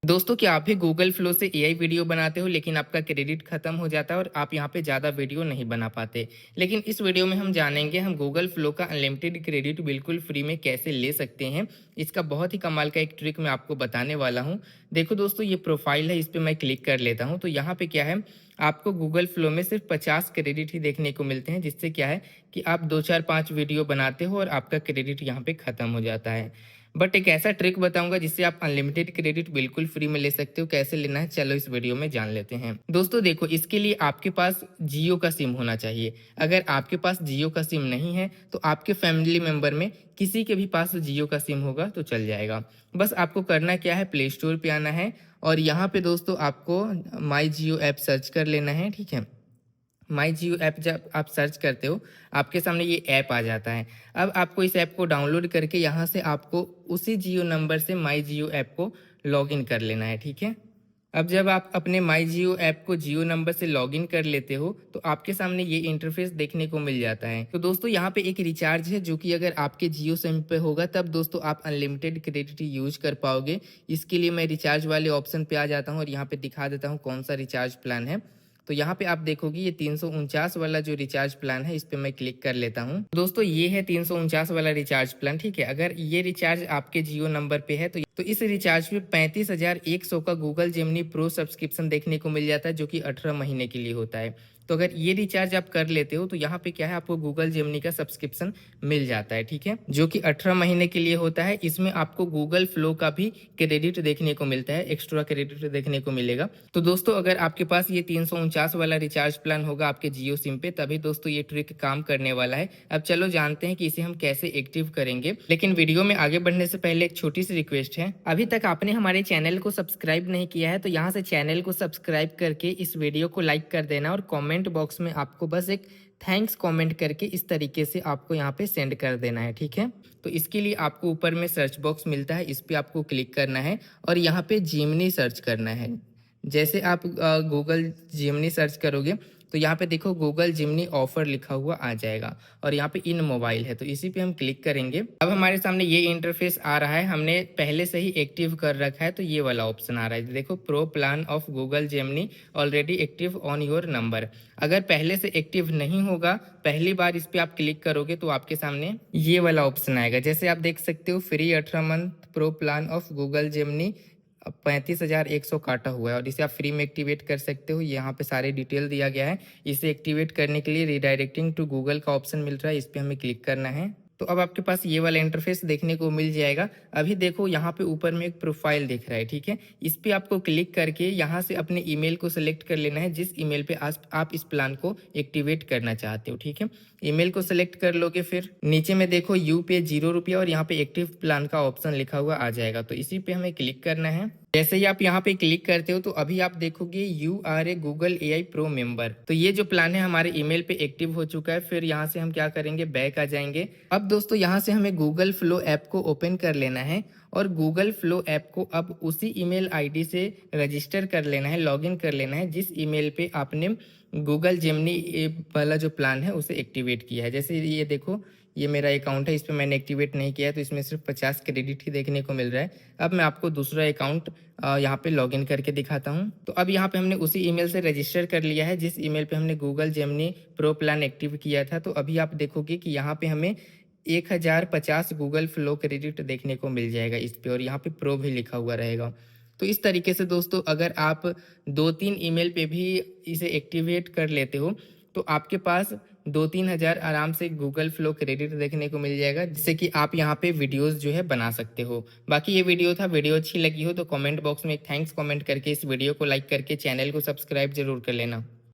दोस्तों, क्या आप भी गूगल फ्लो से एआई वीडियो बनाते हो लेकिन आपका क्रेडिट खत्म हो जाता है और आप यहाँ पे ज़्यादा वीडियो नहीं बना पाते। लेकिन इस वीडियो में हम जानेंगे हम गूगल फ्लो का अनलिमिटेड क्रेडिट बिल्कुल फ्री में कैसे ले सकते हैं। इसका बहुत ही कमाल का एक ट्रिक मैं आपको बताने वाला हूँ। देखो दोस्तों, ये प्रोफाइल है, इस पर मैं क्लिक कर लेता हूँ तो यहाँ पे क्या है, आपको गूगल फ्लो में सिर्फ 50 क्रेडिट ही देखने को मिलते हैं, जिससे क्या है कि आप 2 4 5 वीडियो बनाते हो और आपका क्रेडिट यहाँ पे खत्म हो जाता है। बट एक ऐसा ट्रिक बताऊंगा जिससे आप अनलिमिटेड क्रेडिट बिल्कुल फ्री में ले सकते हो। कैसे लेना है चलो इस वीडियो में जान लेते हैं। दोस्तों देखो, इसके लिए आपके पास जियो का सिम होना चाहिए। अगर आपके पास जियो का सिम नहीं है तो आपके फैमिली मेंबर में किसी के भी पास जियो का सिम होगा तो चल जाएगा। बस आपको करना क्या है, प्ले स्टोर पे आना है और यहाँ पे दोस्तों आपको माई जियो ऐप सर्च कर लेना है। ठीक है, माई जियो ऐप जब आप सर्च करते हो आपके सामने ये ऐप आ जाता है। अब आपको इस ऐप को डाउनलोड करके यहाँ से आपको उसी जियो नंबर से माई जियो ऐप को लॉगिन कर लेना है। ठीक है, अब जब आप अपने माई जियो ऐप को जियो नंबर से लॉगिन कर लेते हो तो आपके सामने ये इंटरफेस देखने को मिल जाता है। तो दोस्तों यहाँ पे एक रिचार्ज है जो कि अगर आपके जियो सिम पे होगा तब दोस्तों आप अनलिमिटेड क्रेडिट यूज कर पाओगे। इसके लिए मैं रिचार्ज वाले ऑप्शन पे आ जाता हूँ और यहाँ पे दिखा देता हूँ कौन सा रिचार्ज प्लान है। तो यहाँ पे आप देखोगे ये 349 वाला जो रिचार्ज प्लान है, इस पे मैं क्लिक कर लेता हूँ। दोस्तों ये है 349 वाला रिचार्ज प्लान। ठीक है, अगर ये रिचार्ज आपके जियो नंबर पे है तो इस रिचार्ज पे 35,100 का गूगल जेमिनी प्रो सब्सक्रिप्शन देखने को मिल जाता है, जो कि 18 महीने के लिए होता है। तो अगर ये रिचार्ज आप कर लेते हो तो यहाँ पे क्या है, आपको गूगल जेमिनी का सब्सक्रिप्शन मिल जाता है। ठीक है, जो कि 18 महीने के लिए होता है। इसमें आपको गूगल फ्लो का भी क्रेडिट देखने को मिलता है, एक्स्ट्रा क्रेडिट देखने को मिलेगा। तो दोस्तों अगर आपके पास ये 349 वाला रिचार्ज प्लान होगा आपके जियो सिम पे, तभी दोस्तों ये ट्रिक काम करने वाला है। अब चलो जानते हैं कि इसे हम कैसे एक्टिव करेंगे। लेकिन वीडियो में आगे बढ़ने से पहले एक छोटी सी रिक्वेस्ट है, अभी तक आपने हमारे चैनल को सब्सक्राइब नहीं किया है तो यहाँ से चैनल को सब्सक्राइब करके इस वीडियो को लाइक कर देना और कमेंट बॉक्स में आपको बस एक थैंक्स कमेंट करके इस तरीके से आपको यहाँ पे सेंड कर देना है। ठीक है, तो इसके लिए आपको ऊपर में सर्च बॉक्स मिलता है, इस पे आपको क्लिक करना है और यहाँ पे जिमनी सर्च करना है। जैसे आप गूगल जिमनी सर्च करोगे तो यहाँ पे देखो गूगल जिमनी ऑफर लिखा हुआ आ जाएगा और यहाँ पे इन मोबाइल है, तो इसी पे हम क्लिक करेंगे। अब हमारे सामने ये इंटरफेस आ रहा है, हमने पहले से ही एक्टिव कर रखा है तो ये वाला ऑप्शन आ रहा है। देखो, pro plan of Google Jimny already active on your number. अगर पहले से एक्टिव नहीं होगा, पहली बार इस पे आप क्लिक करोगे तो आपके सामने ये वाला ऑप्शन आएगा। जैसे आप देख सकते हो, free 18 month pro plan of Google Gemini 35,100 काटा हुआ है और इसे आप फ्री में एक्टिवेट कर सकते हो। यहाँ पे सारे डिटेल दिया गया है। इसे एक्टिवेट करने के लिए रिडायरेक्टिंग टू गूगल का ऑप्शन मिल रहा है, इस पे हमें क्लिक करना है। तो अब आपके पास ये वाला इंटरफेस देखने को मिल जाएगा। अभी देखो यहाँ पे ऊपर में एक प्रोफाइल दिख रहा है। ठीक है, इस पे आपको क्लिक करके यहाँ से अपने ईमेल को सिलेक्ट कर लेना है जिस ईमेल पे आप इस प्लान को एक्टिवेट करना चाहते हो। ठीक है, ईमेल को सिलेक्ट कर लोगे, फिर नीचे में देखो यू पे 0 रुपया और यहाँ पे एक्टिव प्लान का ऑप्शन लिखा हुआ आ जाएगा, तो इसी पे हमें क्लिक करना है। जैसे ही आप यहाँ पे क्लिक करते हो तो अभी आप देखोगे you are a Google AI pro member. तो ये जो प्लान है हमारे ईमेल पे एक्टिव हो चुका है। फिर यहाँ से हम क्या करेंगे, बैक आ जाएंगे। अब दोस्तों यहाँ से हमें गूगल फ्लो ऐप को ओपन कर लेना है और गूगल फ्लो ऐप को अब उसी ईमेल आईडी से रजिस्टर कर लेना है, लॉगिन कर लेना है जिस ईमेल पे आपने गूगल जेमिनी वाला जो प्लान है उसे एक्टिवेट किया है। जैसे ये देखो, ये मेरा अकाउंट है, इस पर मैंने एक्टिवेट नहीं किया है तो इसमें सिर्फ 50 क्रेडिट ही देखने को मिल रहा है। अब मैं आपको दूसरा अकाउंट यहाँ पे लॉगिन करके दिखाता हूँ। तो अब यहाँ पे हमने उसी ईमेल से रजिस्टर कर लिया है जिस ईमेल पे हमने Google Gemini pro plan active किया था। तो अभी आप देखोगे कि यहाँ पे हमें 1050 गूगल फ्लो क्रेडिट देखने को मिल जाएगा इस पे, और यहाँ पे प्रो भी लिखा हुआ रहेगा। तो इस तरीके से दोस्तों अगर आप 2 3 ईमेल पे भी इसे एक्टिवेट कर लेते हो तो आपके पास 2 3 हज़ार आराम से गूगल फ्लो क्रेडिट देखने को मिल जाएगा, जिससे कि आप यहाँ पे वीडियोस जो है बना सकते हो। बाकी ये वीडियो था, वीडियो अच्छी लगी हो तो कमेंट बॉक्स में एक थैंक्स कमेंट करके इस वीडियो को लाइक करके चैनल को सब्सक्राइब जरूर कर लेना।